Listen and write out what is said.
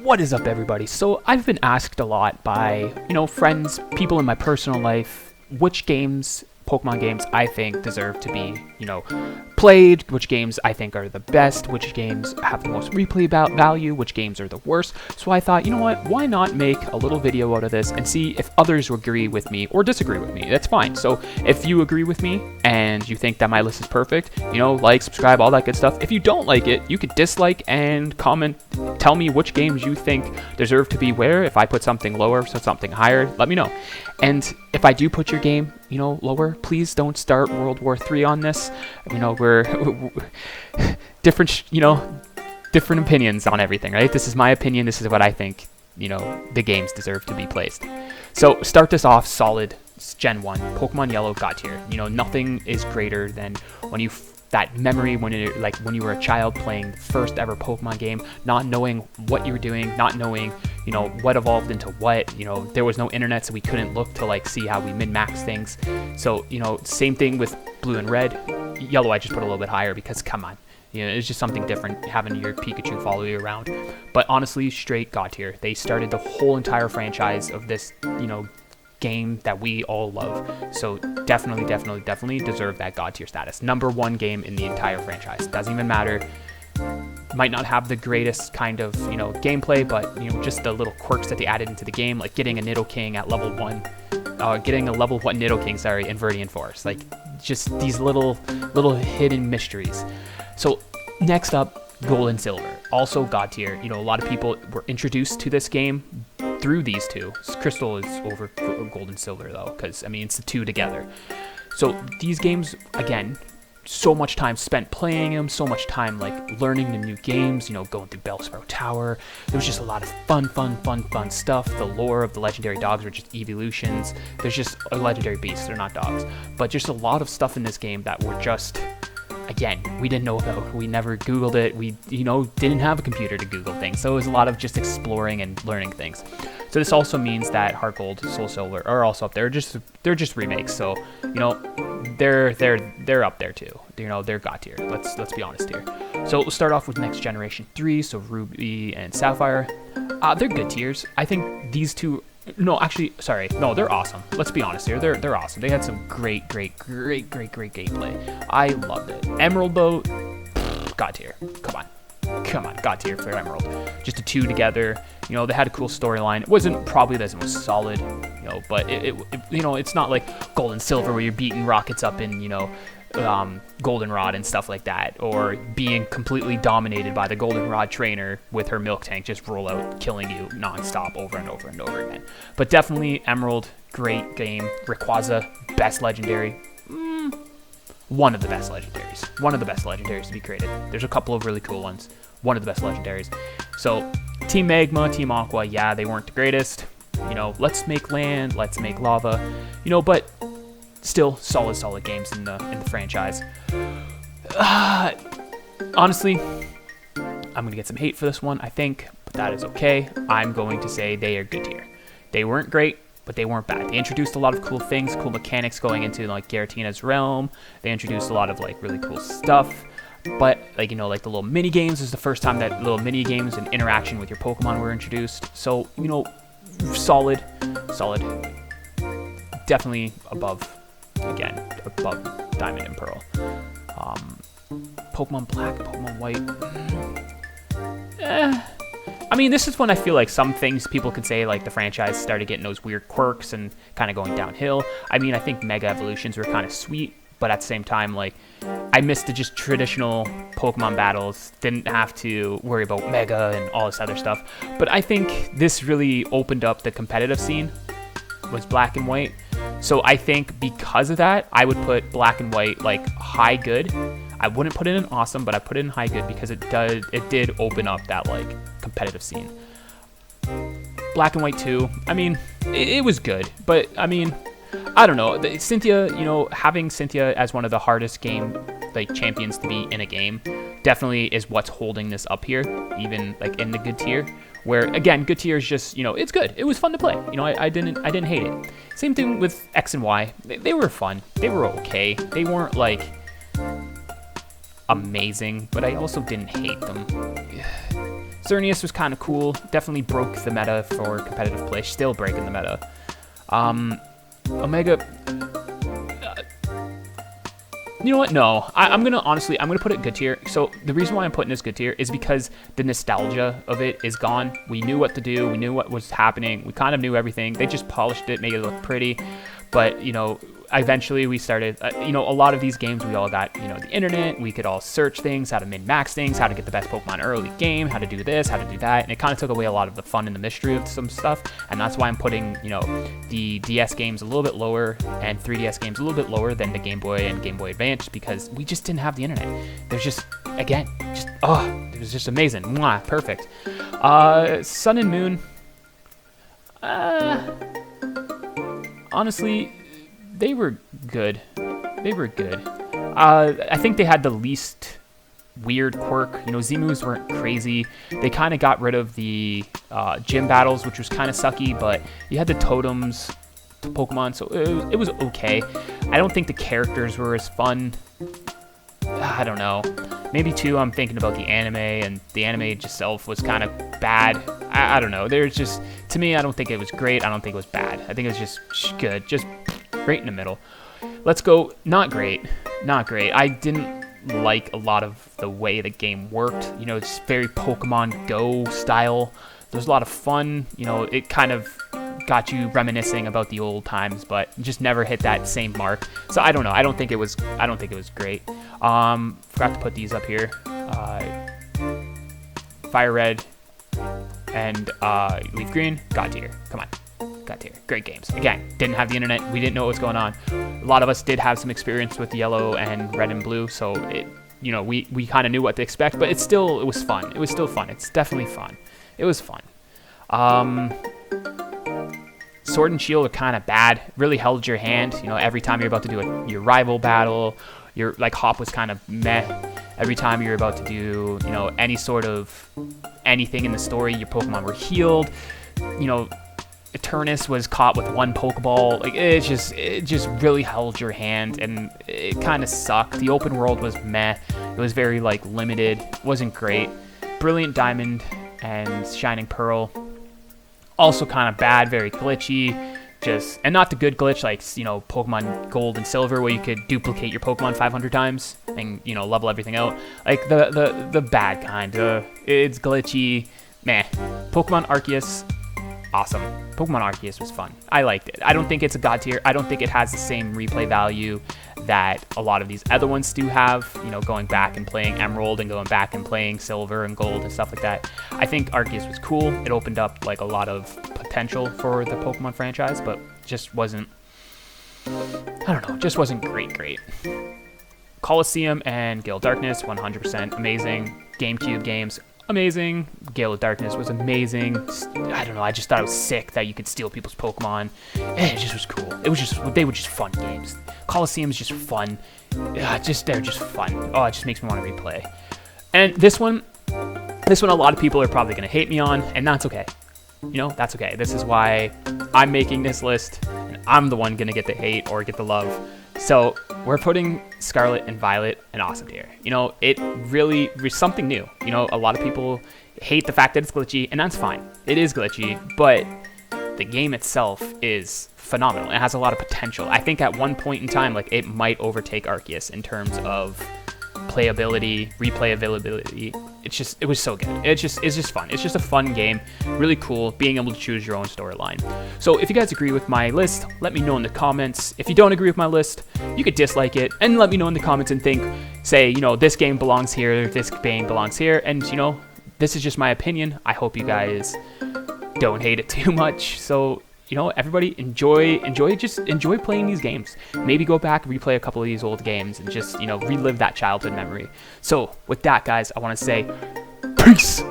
What is up, everybody? So I've been asked a lot by, friends, people in my personal life, which games, Pokemon games, I think deserve to be, played, which games I think are the best, which games have the most replay value, which games are the worst. So I thought, you know what, why not make a little video out of this and see if others will agree with me or disagree with me. That's fine. So if you agree with me and you think that my list is perfect, like, subscribe, all that good stuff. If you don't like it, you could dislike and comment, tell me which games you think deserve to be where. If I put something lower, so something higher, let me know. And if I do put your game, lower, please don't start World War III on this. We're different, different opinions on everything, right? This is my opinion. This is what I think, the games deserve to be placed. So start this off solid. Gen 1, Pokemon Yellow God tier. Nothing is greater than when that memory when you were a child playing the first ever Pokemon game, not knowing what you were doing, not knowing, what evolved into what. There was no internet, so we couldn't look to see how we min-max things. So, same thing with Blue and Red. Yellow I just put a little bit higher because, come on. It's just something different having your Pikachu follow you around. But honestly, straight God tier. They started the whole entire franchise of this, game that we all love. So definitely deserve that God tier status. Number one game in the entire franchise. Doesn't even matter. Might not have the greatest kind of, gameplay, but, just the little quirks that they added into the game, like getting a Nidoking at level 1, getting a level 1 Nidoking, in Viridian Forest. Just these little hidden mysteries. So next up, Gold and Silver. Also God tier. A lot of people were introduced to this game through these two. Crystal is over Gold and Silver though, because it's the two together. So these games, again, so much time spent playing them, so much time learning the new games, going through Bellsprout Tower. There was just a lot of fun stuff. The lore of the legendary dogs were just evolutions. There's just a legendary beasts, they're not dogs. But just a lot of stuff in this game that were just, again, we didn't know about. We never Googled it. We, didn't have a computer to Google things. So it was a lot of just exploring and learning things. So this also means that Heart Gold, Soul Silver are also up there. They're just remakes. So, they're up there too. They're God tier. Let's be honest here. So we'll start off with Next Generation 3. So Ruby and Sapphire. They're good tiers. I think these two. No, actually, sorry. No, they're awesome. Let's be honest here. They're awesome. They had some great gameplay. I loved it. Emerald though, God tier. Come on, God tier for Emerald. Just the two together. They had a cool storyline. It wasn't probably the most solid, but it's not like Gold and Silver where you're beating rockets up in, Goldenrod and stuff like that, or being completely dominated by the Goldenrod trainer with her milk tank just roll out, killing you nonstop over and over and over again. But definitely Emerald, great game. Rayquaza, best legendary. One of the best legendaries to be created. There's a couple of really cool ones. One of the best legendaries. So Team Magma, Team Aqua, yeah, they weren't the greatest. Let's make land, let's make lava. But still solid games in the franchise. Honestly, I'm gonna get some hate for this one, I think, but that is okay. I'm going to say they are good tier. They weren't great, but they weren't bad. They introduced a lot of cool things, cool mechanics going into Giratina's realm. They introduced a lot of really cool stuff. But the little mini games is the first time that little mini games and interaction with your Pokemon were introduced. So solid. Definitely above Diamond and Pearl. Pokemon Black, Pokemon White. This is when I feel like some things people could say the franchise started getting those weird quirks and kind of going downhill. I think Mega Evolutions were kind of sweet, but at the same time, I missed the just traditional Pokemon battles. Didn't have to worry about Mega and all this other stuff. But I think this really opened up the competitive scene, was Black and White. So I think because of that, I would put Black and White high good. I wouldn't put it in awesome, but I put it in high good because it did open up that competitive scene. Black and White 2, it was good, but I don't know. Cynthia, having Cynthia as one of the hardest game champions to be in a game definitely is what's holding this up here, even in the good tier. Where again, good tier is just it's good. It was fun to play. I didn't hate it. Same thing with X and Y. They were fun. They were okay. They weren't amazing, but I also didn't hate them. Xerneas was kind of cool. Definitely broke the meta for competitive play. Still breaking the meta. Omega... you know what? No. I'm going to put it good tier. So the reason why I'm putting this good tier is because the nostalgia of it is gone. We knew what to do. We knew what was happening. We kind of knew everything. They just polished it, made it look pretty. But, you know, eventually we started, you know, a lot of these games we all got, you know, the internet. We could all search things, how to min-max things, how to get the best Pokemon early game, how to do this, how to do that. And it kind of took away a lot of the fun and the mystery of some stuff. And that's why I'm putting, you know, the DS games a little bit lower and 3DS games a little bit lower than the Game Boy and Game Boy Advance, because we just didn't have the internet. There's just, again, just, oh, it was just amazing. Mwah, perfect. Sun and Moon. Honestly, they were good. They were good. I think they had the least weird quirk. You know, Z-moves weren't crazy. They kind of got rid of the gym battles, which was kind of sucky, but you had the totems to Pokemon, so it was okay. I don't think the characters were as fun. I don't know. Maybe, too, I'm thinking about the anime, and the anime itself was kind of bad. I don't know. There's just, to me, I don't think it was great. I don't think it was bad. I think it was just good. Just right in the middle. Let's go, not great. Not great. I didn't like a lot of the way the game worked. You know, it's very Pokemon Go style. There's a lot of fun. You know, it kind of got you reminiscing about the old times, but just never hit that same mark. So I don't know. I don't think it was great. Forgot to put these up here. Fire Red and Leaf Green, God tier. Come on. God tier. Great games. Again, didn't have the internet. We didn't know what was going on. A lot of us did have some experience with Yellow and Red and Blue, so it, you know, we kind of knew what to expect, but it was fun. It was still fun. It's definitely fun. It was fun. Sword and Shield are kind of bad. Really held your hand. You know, every time you're about to do your rival battle, your like Hop was kind of meh. Every time you're about to do, you know, any sort of anything in the story, your Pokemon were healed. You know, Eternus was caught with one Pokeball. Like it just really held your hand, and it kind of sucked. The open world was meh. It was very like limited. It wasn't great. Brilliant Diamond and Shining Pearl, also kind of bad, very glitchy. And not the good glitch like, you know, Pokemon Gold and Silver, where you could duplicate your Pokemon 500 times and, you know, level everything out. Like the bad kind. It's glitchy. Meh. Pokemon Arceus, awesome. Pokemon Arceus was fun. I liked it. I don't think it's a god tier. I don't think it has the same replay value that a lot of these other ones do have, you know, going back and playing Emerald and going back and playing Silver and Gold and stuff like that. I think Arceus was cool. It opened up like a lot of potential for the Pokemon franchise, but just wasn't, I don't know, just wasn't great. Colosseum and Gale of Darkness, 100% amazing. GameCube games, amazing. Gale of Darkness was amazing. I don't know, I just thought it was sick that you could steal people's Pokemon. It just was cool. They were just fun games. Colosseum is just fun. They're just fun. Oh, it just makes me want to replay. And this one, a lot of people are probably going to hate me on, and that's okay. You know, that's okay. This is why I'm making this list, and I'm the one going to get the hate or get the love. So we're putting Scarlet and Violet in awesome tier. You know, it really is something new. You know, a lot of people hate the fact that it's glitchy, and that's fine. It is glitchy, but the game itself is phenomenal. It has a lot of potential. I think at one point in time, like, it might overtake Arceus in terms of playability, replayability. It was so good. It's just fun. It's just a fun game. Really cool, being able to choose your own storyline. So if you guys agree with my list, let me know in the comments. If you don't agree with my list, you could dislike it and let me know in the comments and say, you know, this game belongs here, this game belongs here, and, you know, this is just my opinion. I hope you guys don't hate it too much. So, you know, everybody enjoy playing these games. Maybe go back, replay a couple of these old games, and just, you know, relive that childhood memory. So with that, guys, I want to say peace.